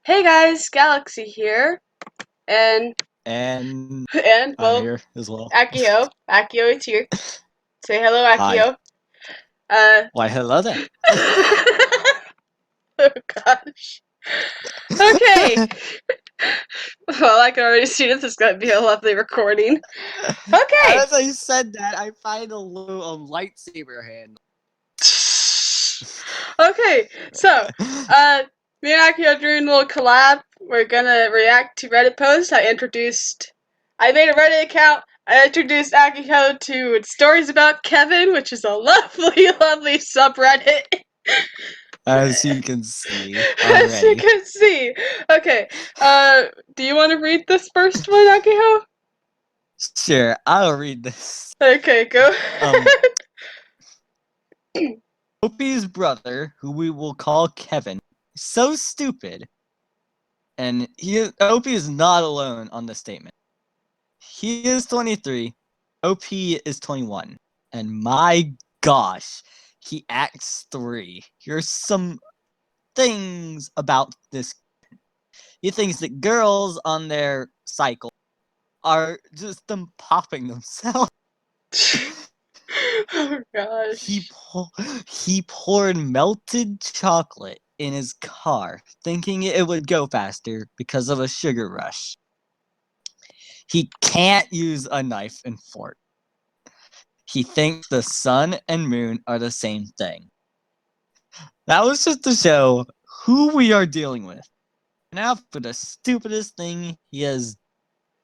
Hey guys, Galaxy here, and And and I'm well, here as well. Akiho is here. Say hello, Hi. Akiho. Uh, Why, hello there. oh gosh. Okay. Well, I can already see this is gonna be a lovely recording. Okay. As I said that, I find a little lightsaber hand. Okay. So, me and Akiho doing a little collab. We're gonna react to Reddit posts. I made a Reddit account. I introduced Akiho to Stories About Kevin, which is a lovely, lovely subreddit. As you can see As you already. can see. Okay. Do you want to read this first one, Akiho? Sure, I'll read this. Okay, go. Opie's brother, who we will call Kevin, is so stupid. And Opie is not alone on this statement. He is 23. OP is 21. And my gosh, he acts 3. Here's some things about this. He thinks that girls on their cycle are just them popping themselves. Oh He gosh. he poured melted chocolate in his car, thinking it would go faster because of a sugar rush. He can't use a knife and fork. He thinks the sun and moon are the same thing. That was just to show who we are dealing with. Now for the stupidest thing he has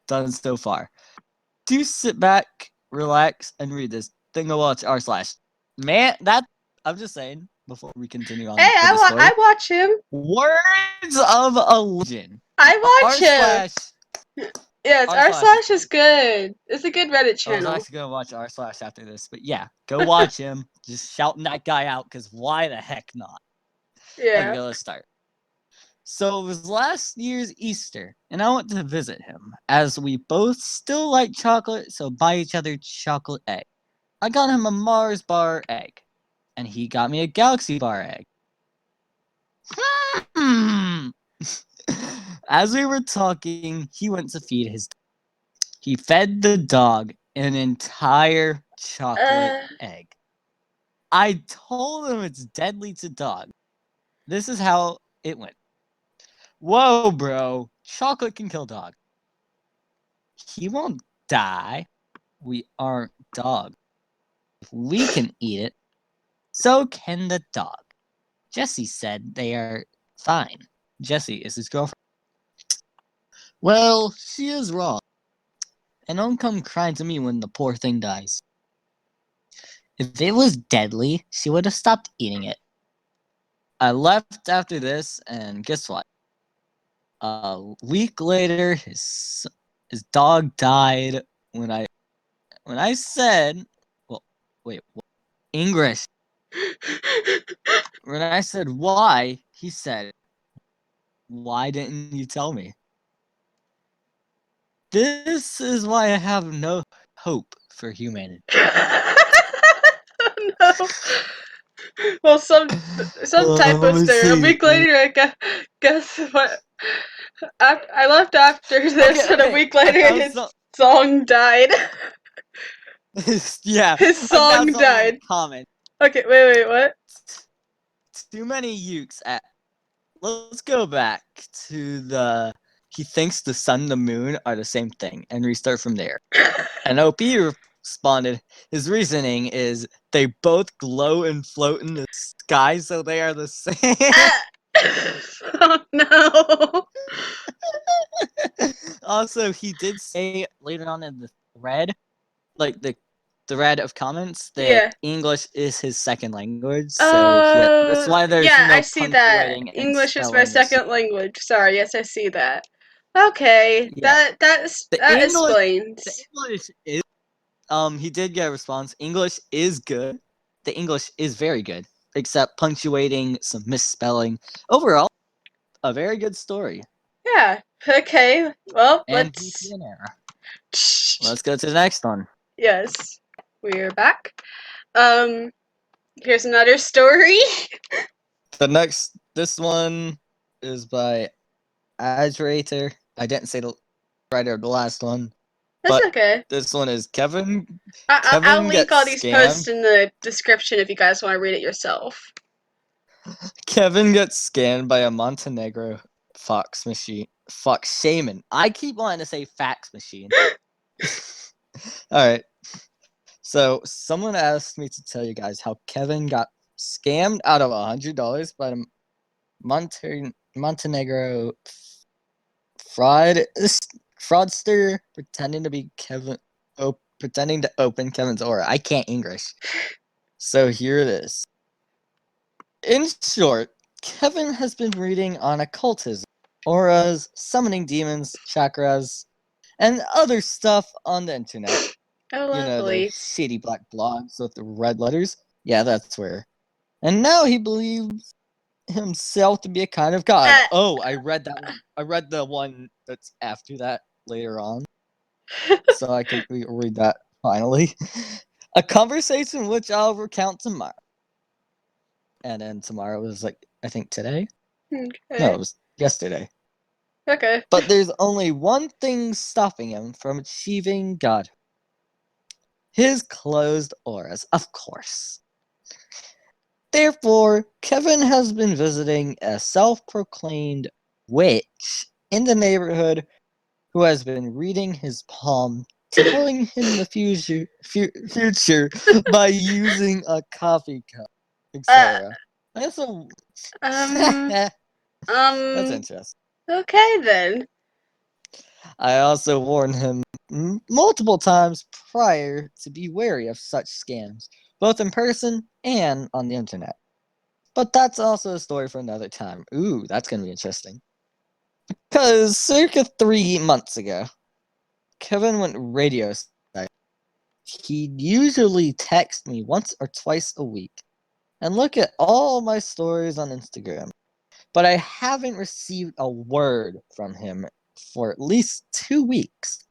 done so far. Do sit back, relax, and read this. Then go watch r slash. Man, that I'm just saying before we continue Hey, on with the I story. watch him. Words of a legend. I watch R him. slash Yes, r r slash is slash is good. It's a good Reddit I was channel. actually gonna watch r slash after this, but yeah, go watch him. Just shouting that guy out because why the heck not? Yeah. Okay, let's start. So it was last year's Easter, and I went to visit him, as we both still like chocolate, so buy each other chocolate egg. I got him a Mars bar egg, and he got me a Galaxy bar egg. As we were talking, he went to feed his dog. He fed the dog an entire chocolate Uh, egg. I told him it's deadly to dogs. This is how it went. Whoa, bro. Chocolate can kill dogs. He won't die. We aren't dogs. If we can eat it, so can the dog. Jesse said they are fine. Jesse is his girlfriend. Well, she is wrong. And don't come crying to me when the poor thing dies. If it was deadly, she would have stopped eating it. I left after this, and guess what? A week later, his dog died when I said, well, wait, what? English. When I said why, he said, "Why didn't you tell me?" This is why I have no hope for humanity. no. Well, some Let typos me there. A see. week later, guess what? I left after Okay, this, and a okay. week I later, found his some. song died. Yeah, His I found song something in the died. comments. Okay, wait, what? Too many ukes at. Let's go back to the. He thinks the sun and the moon are the same thing, and restart from there. And OP responded, his reasoning is they both glow and float in the sky, so they are the same. Oh no. Also, he did say later on in the thread, like the thread of comments, that Yeah. English is his second language, so that's why there's Yeah, I no see that. punctuating and English is my spelling of. second language. Sorry, yes, I see that. Okay, Yeah, the that English, explains. the English is he did get a response. English is good. The English is very good, except punctuating, some misspelling. Overall, a very good story. Yeah. Okay. Well, And let's. VPN error. Let's go to the next one. Yes, we're back. Um, here's another story. This one is by exaggerator. I didn't say the writer of the last one, That's but okay. this one is Kevin. I'll Kevin link gets all these posts scammed. in the description if you guys want to read it yourself. Kevin gets scammed by a Montenegro fox shaman. I keep wanting to say fax machine. All right. So someone asked me to tell you guys how Kevin got scammed out of $100 by the Montenegro fraudster pretending to be pretending to open Kevin's aura. I can't English. So here it is. In short, Kevin has been reading on occultism, auras, summoning demons, chakras, and other stuff on the internet. Oh, You know, the lovely. shady black blogs with the red letters? Yeah, that's where. And now he believes himself to be a kind of god. Oh, I read that one. I read the one that's after that later on. So I can read that finally. A conversation which I'll recount tomorrow. And then tomorrow was like, I think today? No, Okay. it was yesterday. Okay. But there's only one thing stopping him from achieving God. His closed auras, of course. Therefore, Kevin has been visiting a self-proclaimed witch in the neighborhood who has been reading his palm, telling him the future by using a coffee cup, Uh, etc. That's a um, that's um, interesting. okay then. I also warned him multiple times prior to be wary of such scams, both in person and on the internet. But that's also a story for another time. Ooh, that's gonna be interesting. Because circa 3 months ago, Kevin went radio silent. He'd usually text me once or twice a week and look at all my stories on Instagram. But I haven't received a word from him for at least 2 weeks.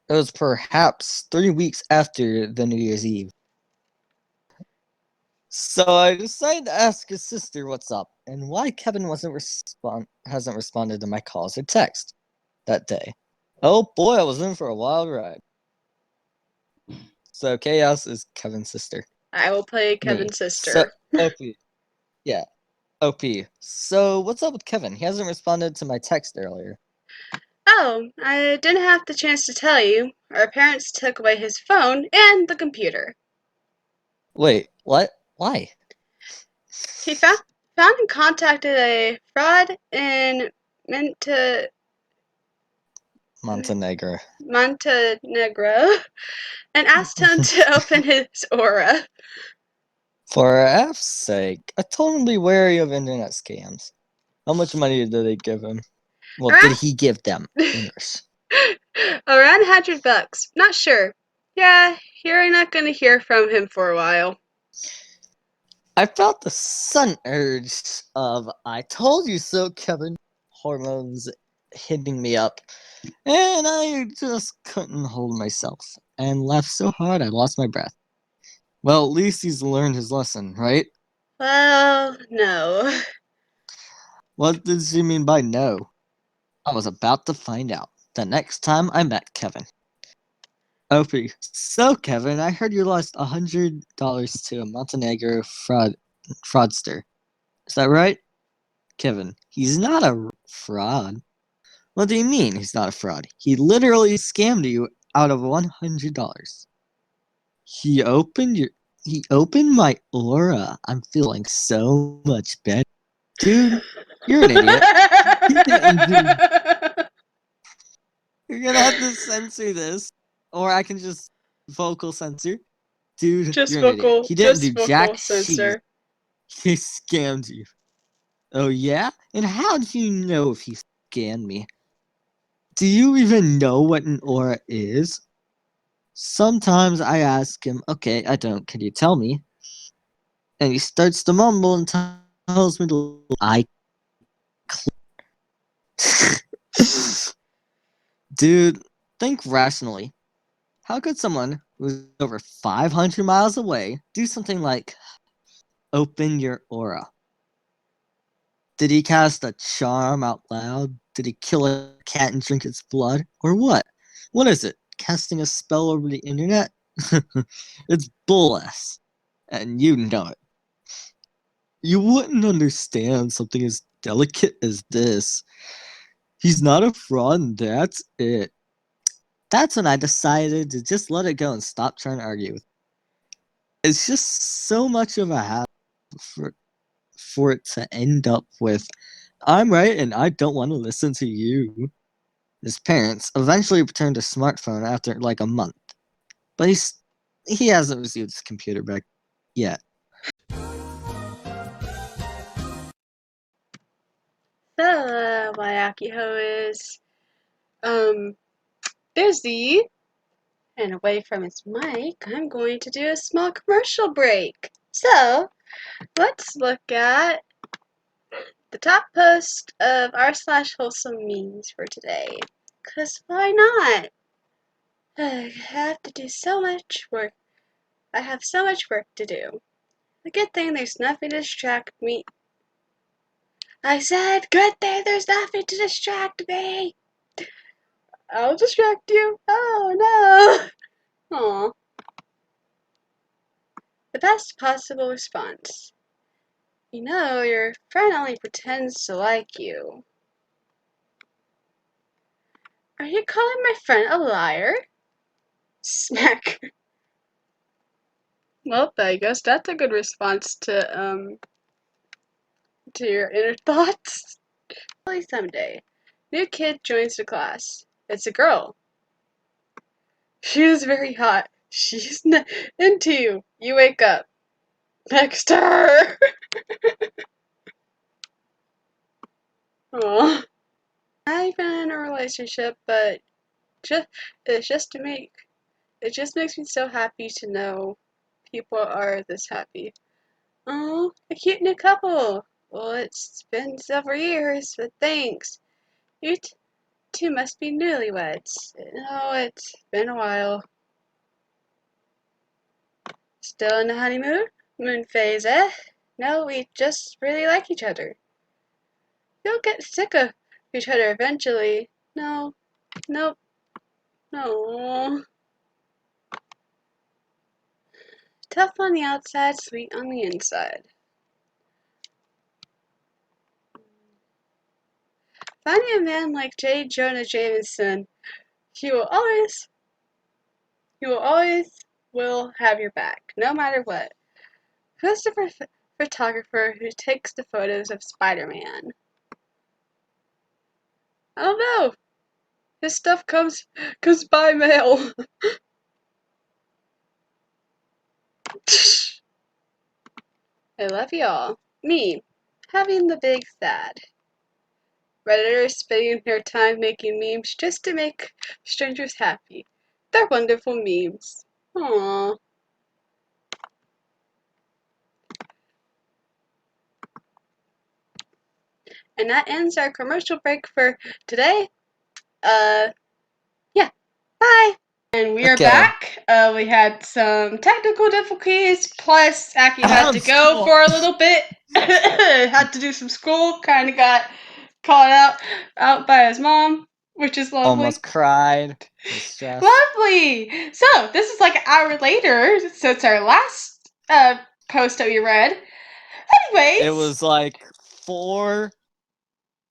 It was perhaps 3 weeks after the New Year's Eve. So I decided to ask his sister what's up and why Kevin hasn't responded to my calls or text that day. Oh boy, I was in for a wild ride. So Chaos is Kevin's sister. I will play Me. Kevin's So sister. OP. Yeah. OP. So what's up with Kevin? He hasn't responded to my text earlier. Oh, I didn't have the chance to tell you. Our parents took away his phone and the computer. Wait, what? Why? He found and contacted a fraud in Monte, Montenegro. Montenegro and asked him to open his aura. For F's sake, I told him to be wary of internet scams. How much money did they give him? Well, did Around he give them? English. around $100. Not sure. Yeah, you're not gonna hear from him for a while. I felt the sudden urge of I told you so, Kevin. Hormones hitting me up. And I just couldn't hold myself and laughed so hard I lost my breath. Well, at least he's learned his lesson, right? Well, no. What did she mean by no? I was about to find out the next time I met Kevin. Opie, so Kevin, I heard you lost $100 to a Montenegro fraudster. Is that right? Kevin, he's not a fraud. What do you mean he's not a fraud? He literally scammed you out of $100. He opened my aura. I'm feeling so much better. Dude, you're an idiot. He didn't do You're gonna have to censor this. Or I can just vocal censor. Dude, you're an idiot. He didn't do just jack vocal shit. censor. He scammed you. Oh yeah? And how do you know if he scammed me? Do you even know what an aura is? Sometimes I ask him, okay, I don't, can you tell me? And he starts to mumble and tells me to Dude, think rationally. How could someone who's over 500 miles away do something like open your aura? Did he cast a charm out loud? Did he kill a cat and drink its blood? Or what? What is it? Casting a spell over the internet? It's bull ass. And you know it. You wouldn't understand something as delicate as this. He's not a fraud, and that's it. That's when I decided to just let it go and stop trying to argue with. It's just so much of a habit for it to end up with I'm right and I don't want to listen to you. His parents eventually returned a smartphone after like a month, but he hasn't received his computer back yet. So, my Akiho is busy and away from his mic. I'm going to do a small commercial break. So, let's look at the top post of r/wholesomememes for today. Cause why not? I have to do so much work. I have so much work to do. The good thing there's nothing to distract me. I said, good thing there's nothing to distract me. I'll distract you. Oh no. Aw. The best possible response. You know, your friend only pretends to like you. Are you calling my friend a liar? Smack. Well, I guess that's a good response to your inner thoughts. Probably someday. New kid joins the class. It's a girl. She is very hot. She's into you. You wake up. Next to her. Aww. Not even in a relationship, but just it's just to make it just makes me so happy to know people are this happy. Oh, a cute new couple. Well, it's been several years, but thanks. You two must be newlyweds. No, it's been a while. Still in the moon phase, eh? No, we just really like each other. You'll get sick of each other eventually. No, nope, no. Tough on the outside, sweet on the inside. Finding a man like J. Jonah Jameson, he will always, will have your back, no matter what. Who's the photographer who takes the photos of Spider-Man? I don't know. His stuff comes by mail. I love y'all. Me, having the big sad. Redditors spending their time making memes just to make strangers happy. They're wonderful memes. Aww. And that ends our commercial break for today. Yeah. Bye. And we are Okay. back. We had some technical difficulties, plus Aki had to I'm go school. for a little bit. Had to do some school, kind of got caught out by his mom, which is lovely. Almost cried. Was stressed. Lovely! So, this is like an hour later, so it's our last post that we read. It Anyways, was like 4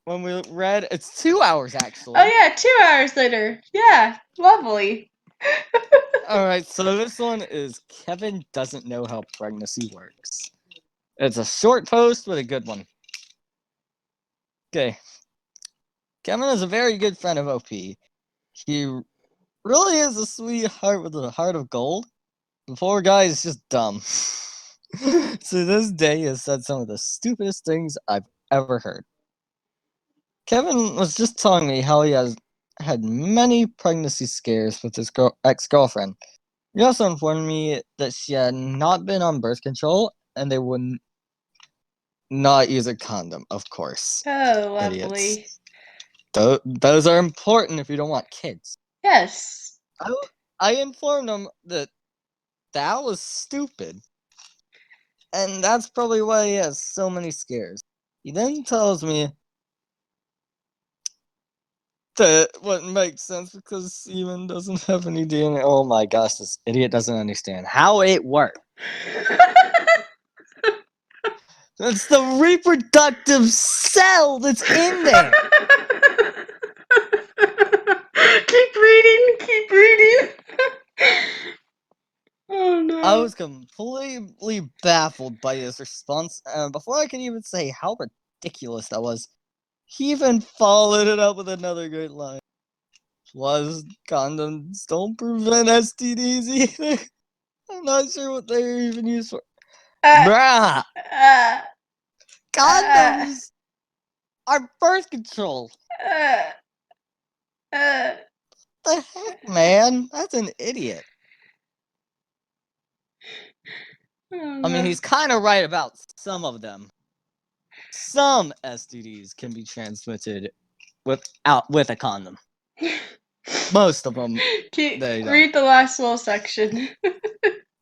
when we read. It's 2 hours oh actually. yeah, 2 hours later. Yeah, lovely. Alright, so this one is Kevin doesn't know how pregnancy works. It's a short post, but a good one. Okay. Kevin is a very good friend of OP. He really is a sweetheart with a heart of gold. The poor guy is just dumb. To this day, he has said some of the stupidest things I've ever heard. Kevin was just telling me how he has had many pregnancy scares with his ex-girlfriend. He also informed me that she had not been on birth control and they would not use a condom, of course. Oh, Idiots. lovely. Those are important if you don't want kids. Yes. I informed him that that was stupid. And that's probably why he has so many scares. He then tells me that wouldn't make sense because semen doesn't have any DNA. Oh my gosh, this idiot doesn't understand how it works. It's the reproductive cell that's in there. Keep reading. Oh no. I was completely baffled by his response, and before I could even say how ridiculous that was, he even followed it up with another great line. Plus, condoms don't prevent STDs either. I'm not sure what they're even used for. Bruh! Condoms are birth control. The heck, man? That's an idiot. I mean, he's kind of right about some of them. Some STDs can be transmitted with a condom. Most of them, they don't. Read the last little section.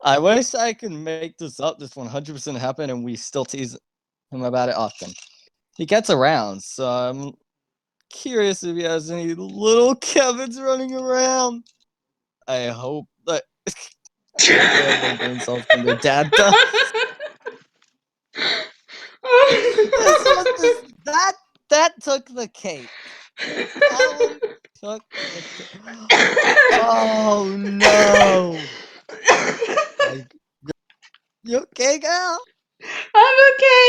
I wish I could make this up. This 100% happened, and we still tease him about it often. He gets around, so I'm curious if he has any little Kevins running around. I hope that they have their brain cells from their dad does. That took the cake. That one took the cake. Oh no! You okay, girl? I'm okay.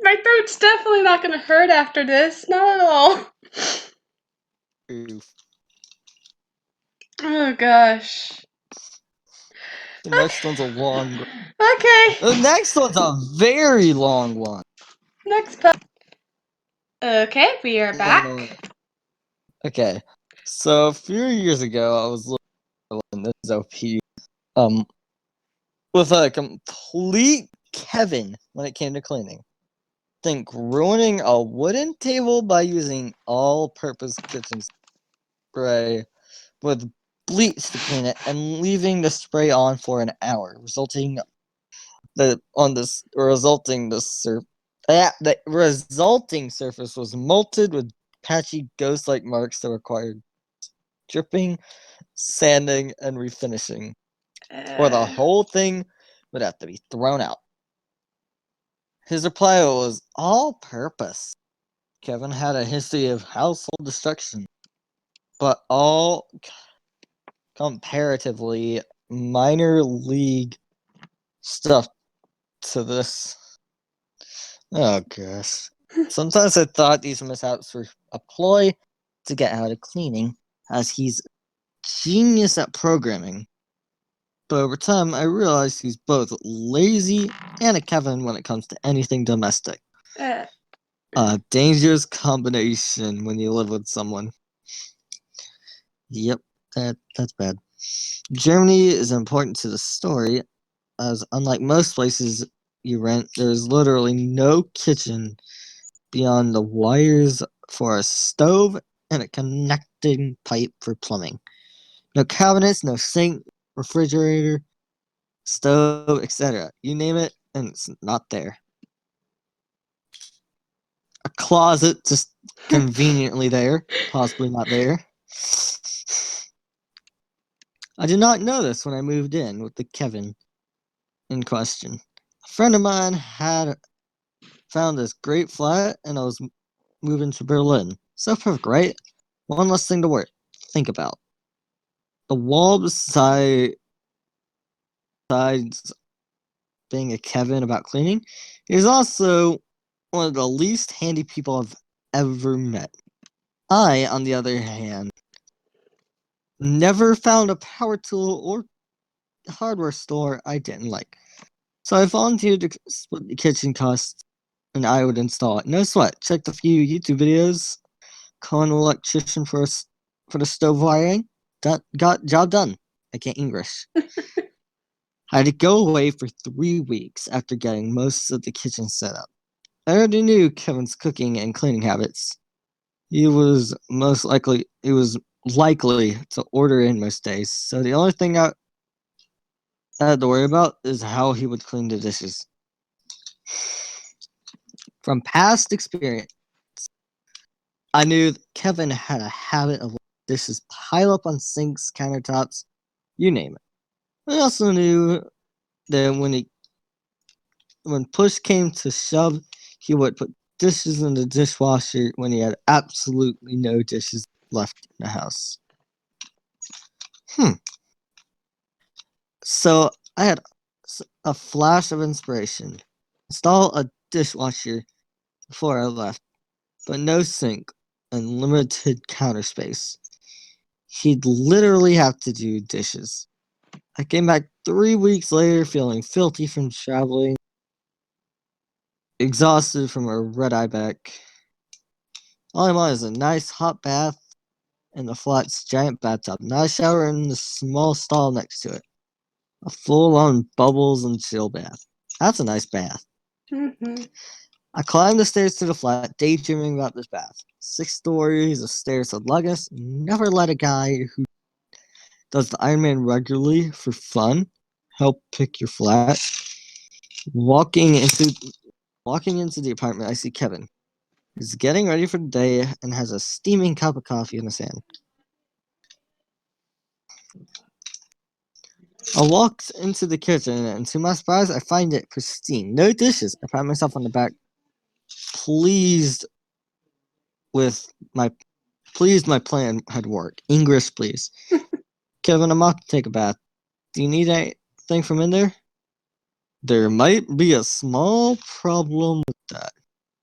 My throat's definitely not gonna hurt after this. Not at all. Oof. Oh gosh. The next one's a long one. Okay. The next one's a very long one. Next part. Okay, we are back. Okay. So a few years ago, I was looking at this OP with a complete Kevin when it came to cleaning. Think ruining a wooden table by using all-purpose kitchen spray with bleach to clean it and leaving the spray on for an hour, resulting the resulting surface was molted with patchy ghost-like marks that required dripping, sanding, and refinishing, or the whole thing would have to be thrown out. His reply was all purpose. Kevin had a history of household destruction, but all comparatively minor league stuff to this. Oh gosh. Sometimes I thought these mishaps were a ploy to get out of cleaning, as he's genius at programming. But over time, I realized he's both lazy and a Kevin when it comes to anything domestic. A dangerous combination when you live with someone. Yep, that's bad. Germany is important to the story, as unlike most places you rent, there's literally no kitchen beyond the wires for a stove and a connecting pipe for plumbing. No cabinets, no sink, refrigerator, stove, etc. You name it, and it's not there. A closet just conveniently there, possibly not there. I did not know this when I moved in with the Kevin in question. A friend of mine had found this great flat, and I was moving to Berlin. So perfect, right? One less thing to think about. The wall besides being a Kevin about cleaning, is also one of the least handy people I've ever met. I, on the other hand, never found a power tool or hardware store I didn't like. So I volunteered to split the kitchen costs and I would install it. No sweat. Checked a few YouTube videos, called an electrician for the stove wiring. Got job done. I can't English. I had to go away for 3 weeks after getting most of the kitchen set up. I already knew Kevin's cooking and cleaning habits. He was likely to order in most days, so the only thing I had to worry about is how he would clean the dishes. From past experience, I knew Kevin had a habit of letting dishes pile up on sinks, countertops, you name it. I also knew that when push came to shove, he would put dishes in the dishwasher when he had absolutely no dishes left in the house. So I had a flash of inspiration. Install a dishwasher before I left, but no sink and limited counter space. He'd literally have to do dishes. I came back 3 weeks later feeling filthy from traveling, exhausted from a red eye back. All I want is a nice hot bath in the flat's giant bathtub, not a shower in the small stall next to it. A full-on bubbles and chill bath. That's a nice bath. Mm-hmm. I climbed the stairs to the flat, daydreaming about this bath. 6 stories of stairs to luggage. Never let a guy who does the Ironman regularly for fun help pick your flat. Walking into the apartment, I see Kevin. He's getting ready for the day and has a steaming cup of coffee in his hand. I walked into the kitchen, and to my surprise, I find it pristine. No dishes. I pat myself on the back, pleased my plan had worked. English, please. Kevin, I'm off to take a bath. Do you need anything from in there? There might be a small problem with that,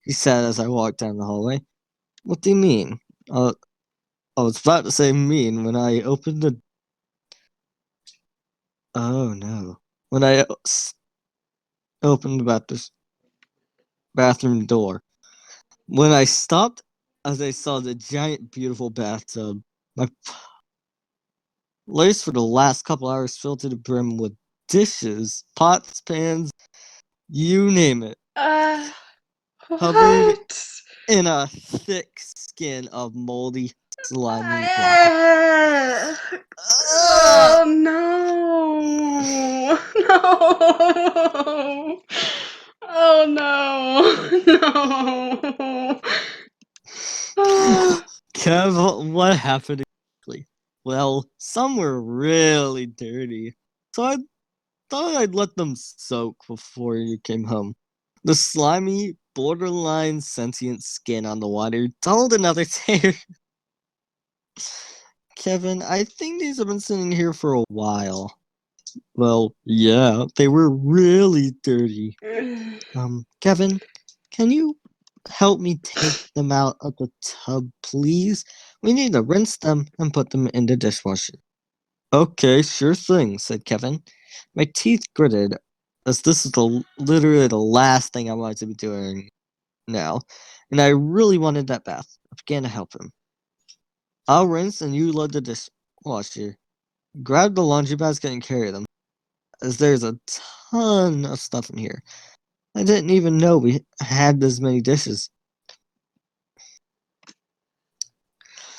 he said as I walked down the hallway. What do you mean? I was about to say mean when I opened the. Oh no. When I opened the bathroom door. When I stopped, as I saw the giant, beautiful bathtub, my place for the last couple hours filled to the brim with dishes, pots, pans, you name it, covered What? in a thick skin of moldy, slimy water. Oh no! No! Oh no! No! Kev, what happened exactly? Well, some were really dirty, so I thought I'd let them soak before you came home. The slimy, borderline sentient skin on the water told another tale. Kevin, I think these have been sitting here for a while. Well, yeah, they were really dirty. Kevin, can you help me take them out of the tub, please? We need to rinse them and put them in the dishwasher. Okay, sure thing, said Kevin. My teeth gritted, as this is literally the last thing I wanted to be doing now, and I really wanted that bath. I began to help him. I'll rinse and you load the dishwasher. Grab the laundry basket and carry them, as there's a ton of stuff in here. I didn't even know we had this many dishes.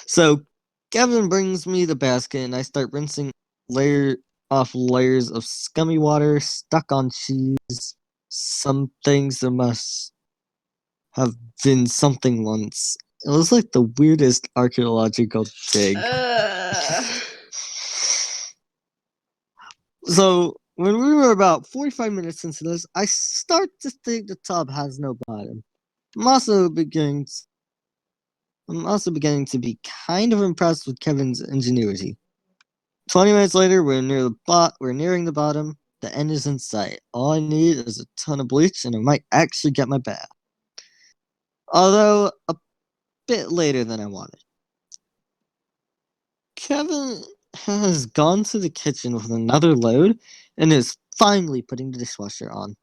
So Kevin brings me the basket and I start rinsing layers of scummy water stuck on cheese. Some things that must have been something once. It was like the weirdest archaeological dig. So when we were about 45 minutes into this, I start to think the tub has no bottom. I'm also beginning to be kind of impressed with Kevin's ingenuity. 20 minutes later, we're nearing the bottom. The end is in sight. All I need is a ton of bleach, and I might actually get my bath. Although a bit later than I wanted. Kevin has gone to the kitchen with another load and is finally putting the dishwasher on.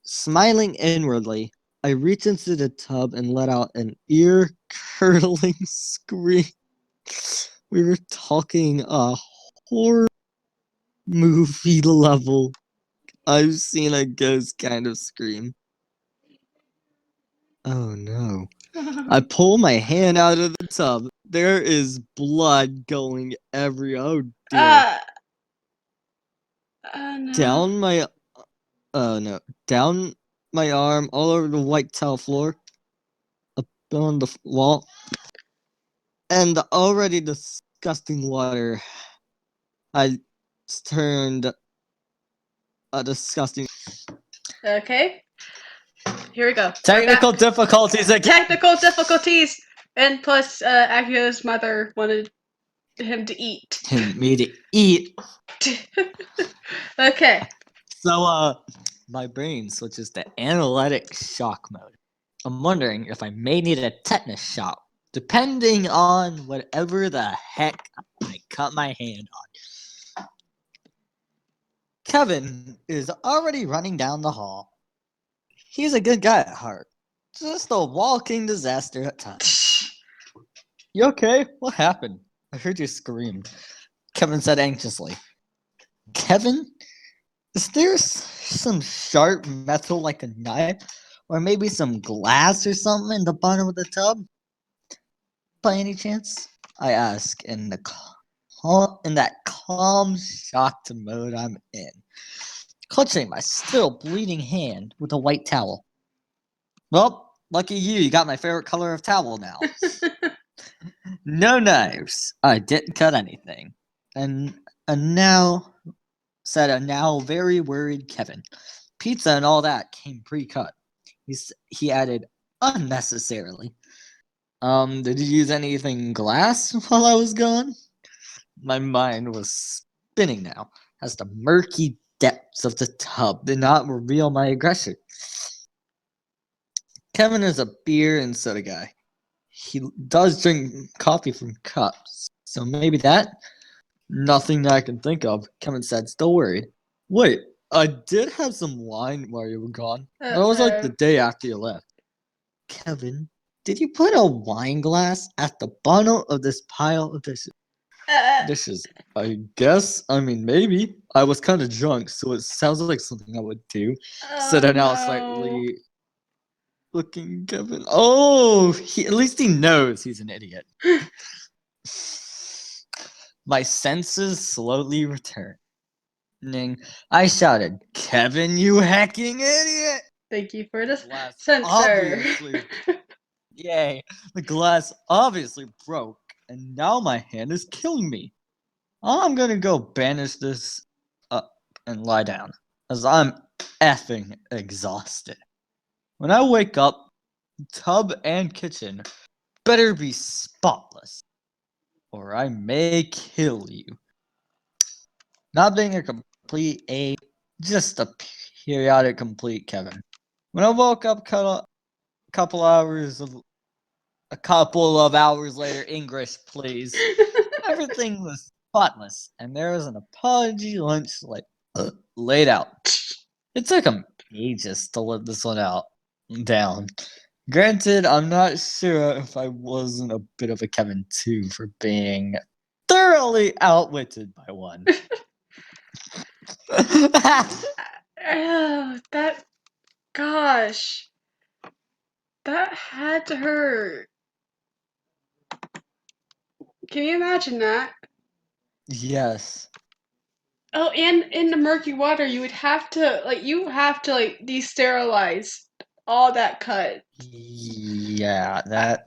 Smiling inwardly, I reach into the tub and let out an ear-curdling scream. We were talking a horror movie level. I've seen a ghost kind of scream. Oh no. I pull my hand out of the tub. There is blood going every. Oh dear. No. Down my Oh no. Down my arm, all over the white tile floor, up on the wall, and the already disgusting water I turned a disgusting. Okay, here we go. Technical difficulties again. Technical difficulties, and plus, Akiho's mother wanted him to eat. Me to eat. Okay. So, my brain switches to analytic shock mode. I'm wondering if I may need a tetanus shot, depending on whatever the heck I cut my hand on. Kevin is already running down the hall. He's a good guy at heart, just a walking disaster at times. You okay? What happened? I heard you scream. Kevin said anxiously. Kevin? Is there some sharp metal like a knife? Or maybe some glass or something in the bottom of the tub? By any chance? I ask in that calm, shocked mode I'm in, clutching my still bleeding hand with a white towel. Well, lucky you got my favorite color of towel now. No knives. I didn't cut anything. And now, said a now very worried Kevin. Pizza and all that came pre-cut. He added unnecessarily. Did you use anything glass while I was gone? My mind was spinning now, as the murky depths of the tub did not reveal my aggressor. Kevin is a beer and soda guy. He does drink coffee from cups, so maybe that? Nothing that I can think of, Kevin said, still worried. Wait, I did have some wine while you were gone. That was like the day after you left. Kevin, did you put a wine glass at the bottom of this pile of dishes? Dishes, I guess. I mean, maybe. I was kind of drunk, so it sounds like something I would do. Said I now slightly looking Kevin. Oh, at least he knows he's an idiot. My senses slowly returning. I shouted, Kevin, you hacking idiot! Thank you for this Censor. Obviously. Yay. The glass obviously broke, and now my hand is killing me. I'm gonna go banish this up and lie down, as I'm effing exhausted. When I wake up, tub and kitchen better be spotless, or I may kill you. Not being a complete A, just a periodic complete Kevin. When I woke up a couple of hours later, English, please. Everything was spotless, and there was an apology lunch laid out. It took him ages to let this one down. Granted, I'm not sure if I wasn't a bit of a Kevin too for being thoroughly outwitted by one. Oh, gosh. That had to hurt. Can you imagine that? Yes. Oh, and in the murky water, you have to de-sterilize all that cut. Yeah, that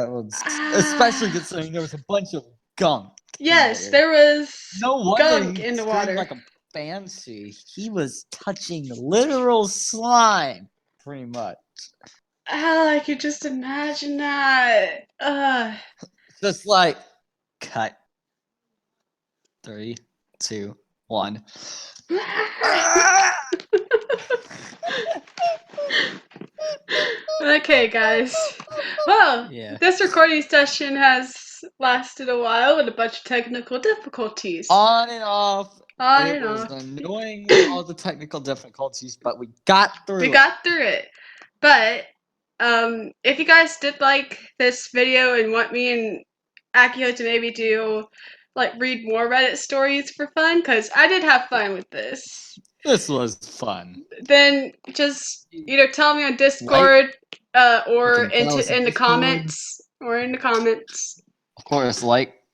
was especially considering there was a bunch of gunk. Yes, there was no wonder gunk he in the screamed water. like a banshee. He was touching literal slime, pretty much. I could just imagine that. Just like cut. 3, 2, 1. Okay, guys. Well, Yeah. this recording session has lasted a while with a bunch of technical difficulties. On and off. It was annoying with all the technical difficulties, but we got through it. But if you guys did like this video and want me and Akiho to maybe do read more Reddit stories for fun, because I did have fun with this. This was fun. Then just either tell me on Discord or in the comments. Or in the comments. Of course,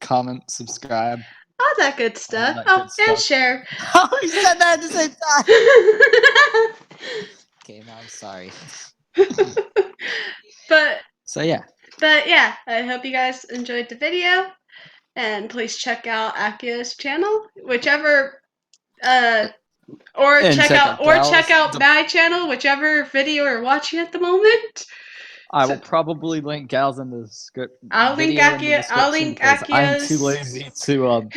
comment, subscribe. all that good stuff. that Oh, good and stuff. share. Oh, we said that at the same time. Okay, now I'm sorry. But So yeah. I hope you guys enjoyed the video, and please check out Akiho's channel, whichever or And check out Gal's, my channel, whichever video you're watching at the moment. I will probably link Gal's in the I'll link video in the Akio. I'll description link because I'm too Akio's. lazy to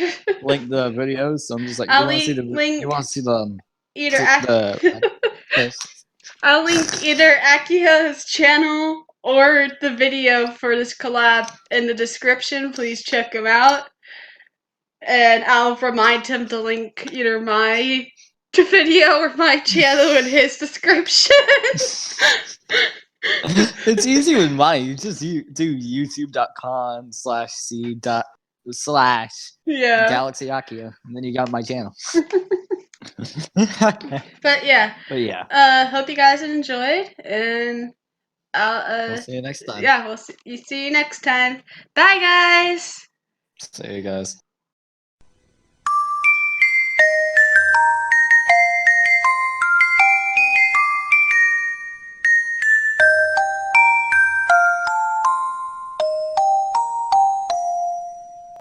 link the videos. So I'm just like, I'll you want to see either the post? I'll link either Akiho's channel or the video for this collab in the description. Please check him out. And I'll remind him to link either my video or my channel in his description. It's easy with mine. You just do youtube.com/c/ Yeah. Galaxy Akiho, and then you got my channel. But yeah. Hope you guys enjoyed, and We'll see you next time. yeah, see you next time. Bye, guys. See you guys.